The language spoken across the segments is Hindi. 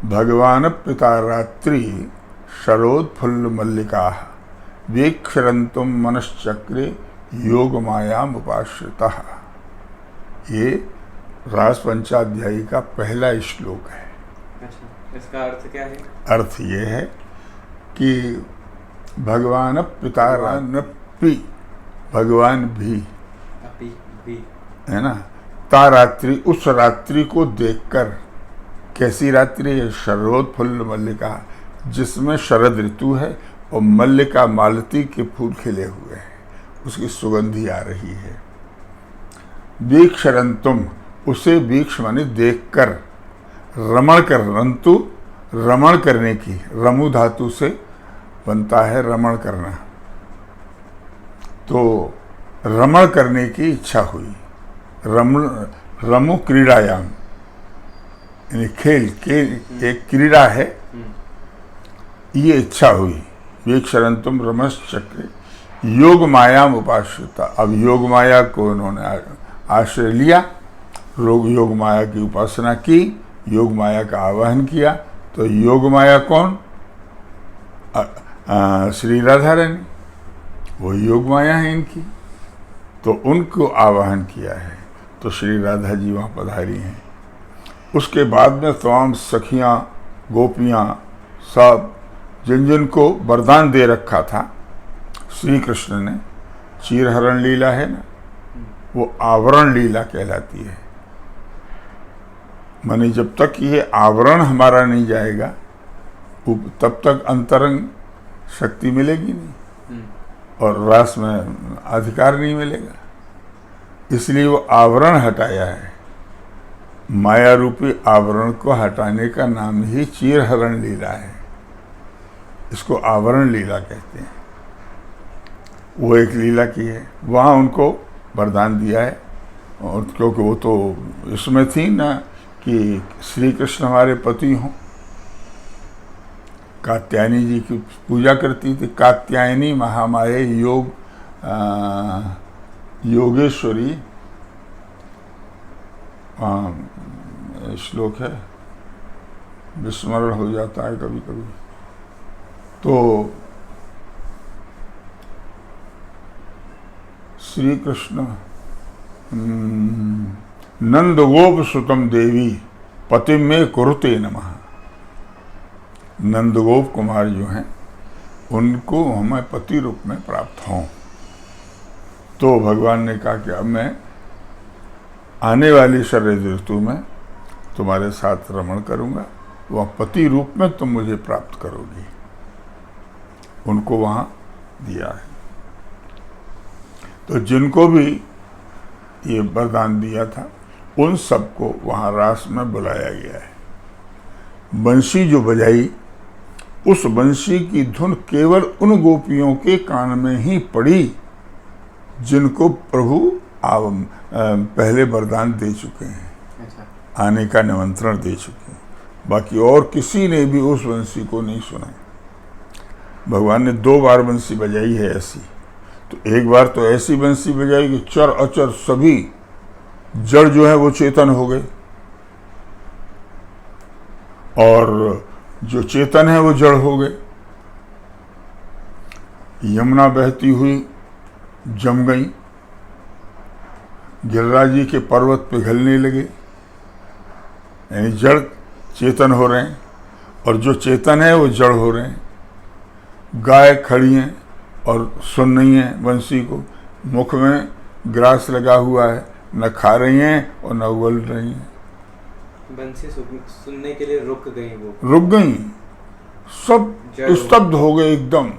भगवान पिता रात्रि शरोत्फुल्ल मल्लिका वीक्षरंतुम मनश्चक्रे योग मायाम उपाश्रितः। ये रास पंचाध्यायी का पहला श्लोक है। अच्छा, इसका अर्थ क्या है? अर्थ ये है कि भगवान पिता पी भगवान भी है ना, तारात्रि उस रात्रि को देखकर, कैसी रात्रि है? शरदोत्फुल्ल मल्लिका, जिसमें शरद ऋतु है और मल्लिका मालती के फूल खिले हुए हैं, उसकी सुगंधी आ रही है। वीक्षरंतुम, उसे वीक्ष माने देखकर, रमण कर, रंतु रमण करने की, रमु धातु से बनता है रमण करना, तो रमण करने की इच्छा हुई। रमु क्रीड़ायाम, यानी खेल के एक क्रीड़ा है, ये इच्छा हुई। वीक्षरंतुम रमस चक्र योग मायाम उपाश्रिता। अब योग माया को उन्होंने आश्रय लिया, योग माया की उपासना की, योग माया का आवाहन किया। तो योग माया कौन? श्री राधा रानी, वो योग माया है इनकी, तो उनको आवाहन किया है, तो श्री राधा जी वहाँ पधारी हैं। उसके बाद में तमाम सखियाँ, गोपियाँ, सब जिन जिन को वरदान दे रखा था श्री कृष्ण ने, चीरहरण लीला है ना, वो आवरण लीला कहलाती है। माने जब तक ये आवरण हमारा नहीं जाएगा तब तक अंतरंग शक्ति मिलेगी नहीं और रास में अधिकार नहीं मिलेगा। इसलिए वो आवरण हटाया है। माया रूपी आवरण को हटाने का नाम ही चीरहरण लीला है। इसको आवरण लीला कहते हैं। वो एक लीला की है, वहाँ उनको वरदान दिया है। और क्योंकि वो तो इसमें थी ना कि श्री कृष्ण हमारे पति हों। कात्यायनी जी की पूजा करती थी। कात्यायनी महामाये योगेश्वरी श्लोक है, विस्मरण हो जाता है कभी कभी। तो श्री कृष्ण नंद गोप सुतम देवी पति में कुरुते नमः। नंदगोप कुमार जो हैं उनको हमें पति रूप में प्राप्त हों। तो भगवान ने कहा कि अब मैं आने वाली शरद ऋतु में तुम्हारे साथ रमण करूंगा, वह पति रूप में तुम मुझे प्राप्त करोगी। उनको वहाँ दिया है। तो जिनको भी ये वरदान दिया था उन सबको वहाँ रास में बुलाया गया है। बंसी जो बजाई, उस बंसी की धुन केवल उन गोपियों के कान में ही पड़ी जिनको प्रभु पहले वरदान दे चुके हैं। अच्छा। आने का निमंत्रण दे चुके हैं। बाकी और किसी ने भी उस बंसी को नहीं सुना। भगवान ने 2 बार बंसी बजाई है ऐसी। तो एक बार तो ऐसी बंसी बजाई कि चर अचर सभी जड़ जो है वो चेतन हो गए और जो चेतन है वो जड़ हो गए। यमुना बहती हुई जम गई, गिरिराज जी के पर्वत पिघलने लगे, यानी जड़ चेतन हो रहे हैं और जो चेतन है वो जड़ हो रहे हैं। गाय खड़ी हैं और सुन रही हैं बंसी को, मुख में ग्रास लगा हुआ है, न खा रही हैं और न उगल रही हैं। बंसी सुनने के लिए रुक गई, वो रुक गई, सब स्तब्ध हो गए एकदम।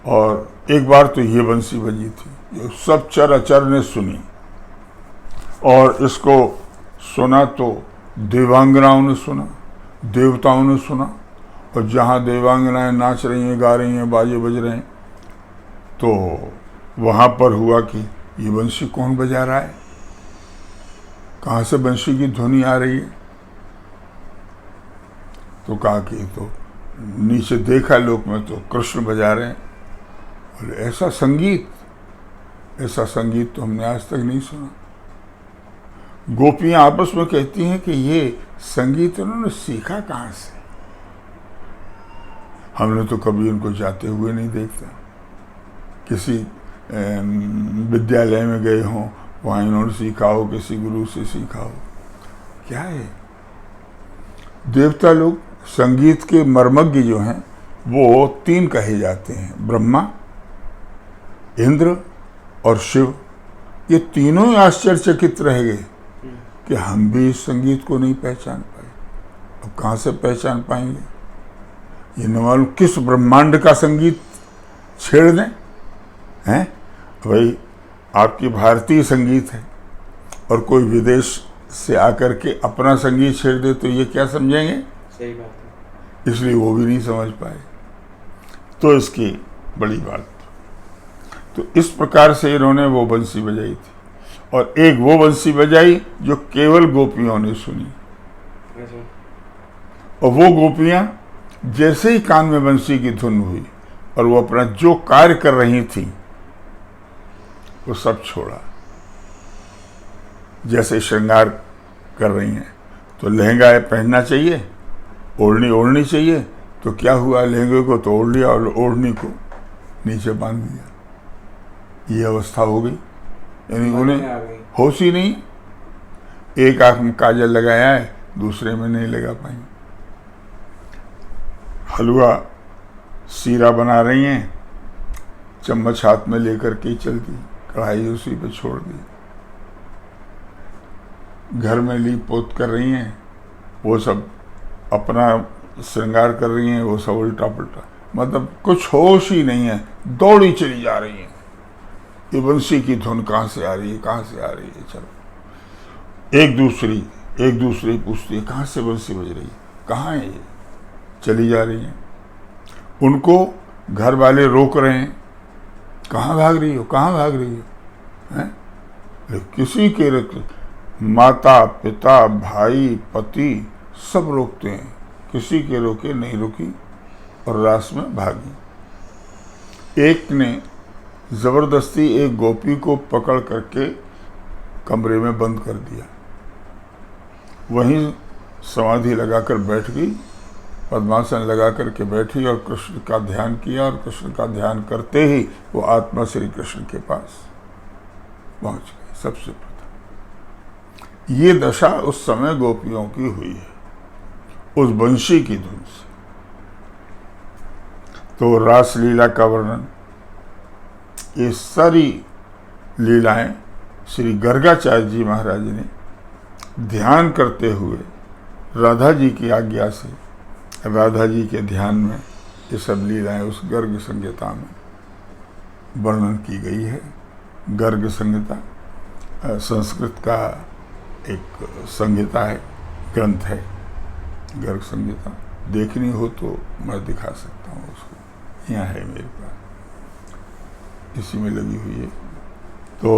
और एक बार तो ये बंसी बजी थी जो सब चर अचर ने सुनी, और इसको सुना तो देवांगनाओं ने सुना, देवताओं ने सुना। और जहाँ देवांगनाएं नाच रही हैं, गा रही हैं, बाजे बज रहे हैं, तो वहाँ पर हुआ कि ये बंसी कौन बजा रहा है, कहाँ से बंसी की ध्वनि आ रही है। तो कहा कि तो नीचे देखा लोक में तो कृष्ण बजा रहे हैं। बोले ऐसा संगीत तो हमने आज तक नहीं सुना। गोपियां आपस में कहती हैं कि ये संगीत इन्होंने सीखा कहाँ से? हमने तो कभी उनको जाते हुए नहीं देखा। किसी विद्यालय में गए हों, वहाँ इन्होंने सीखा हो, किसी गुरु से सीखा हो। क्या है? देवता लोग संगीत के मर्मज्ञ जो हैं वो 3 कहे जाते हैं, ब्रह्मा, इंद्र और शिव। ये तीनों ही आश्चर्यचकित रह गए कि हम भी इस संगीत को नहीं पहचान पाए। अब कहाँ से पहचान पाएंगे? ये न मालूम किस ब्रह्मांड का संगीत छेड़ दें हैं। भाई आपकी भारतीय संगीत है और कोई विदेश से आकर के अपना संगीत छेड़ दे तो ये क्या समझेंगे? सही बात है। इसलिए वो भी नहीं समझ पाए। तो इसकी बड़ी बात। तो इस प्रकार से इन्होंने वो बंसी बजाई थी, और एक वो बंसी बजाई जो केवल गोपियों ने सुनी। और वो गोपियां जैसे ही कान में बंसी की धुन हुई और वो अपना जो कार्य कर रही थी वो सब छोड़ा। जैसे श्रृंगार कर रही हैं तो लहंगा पहनना चाहिए, ओढ़नी ओढ़नी चाहिए, तो क्या हुआ? लहंगे को तो ओढ़ लिया और ओढ़नी को नीचे बांध दिया। ये अवस्था हो गई। यानी उन्हें होश ही नहीं। एक आंख में काजल लगाया है, दूसरे में नहीं लगा पाई। हलवा सीरा बना रही हैं, चम्मच हाथ में लेकर के चल दी, कढ़ाई उसी पे छोड़ दी। घर में लीप पोत कर रही हैं, वो सब अपना श्रृंगार कर रही हैं, वो सब उल्टा पुल्टा। मतलब कुछ होश ही नहीं है, दौड़ी चली जा रही हैं। ये बंसी की धुन कहाँ से आ रही है, कहाँ से आ रही है? चलो एक दूसरी पूछती है, कहाँ से बंसी बज रही है, कहाँ है ये? चली जा रही हैं। उनको घर वाले रोक रहे हैं, कहाँ भाग रही हो, कहाँ भाग रही हो? हैं? किसी के माता पिता भाई पति सब रोकते हैं, किसी के रोके नहीं रुकी और रास में भागी। एक ने जबरदस्ती एक गोपी को पकड़ करके कमरे में बंद कर दिया, वहीं समाधि लगाकर बैठ गई, पद्मासन लगा करके बैठी और कृष्ण का ध्यान किया। और कृष्ण का ध्यान करते ही वो आत्मा श्री कृष्ण के पास पहुंच गई। सबसे प्रथम ये दशा उस समय गोपियों की हुई है, उस बंशी की धुन से। तो रास लीला का वर्णन, ये सारी लीलाएं श्री गर्गाचार्य जी महाराज ने ध्यान करते हुए राधा जी की आज्ञा से, राधा जी के ध्यान में ये सब लीलाएं उस गर्ग संहिता में वर्णन की गई है। गर्ग संहिता संस्कृत का एक संहिता है, ग्रंथ है गर्ग संहिता। देखनी हो तो मैं दिखा सकता हूँ उसको, यहाँ है मेरे पास, इसी में लगी हुई है। तो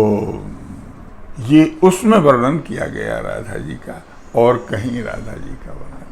ये उसमें वर्णन किया गया राधा जी का, और कहीं राधा जी का वर्णन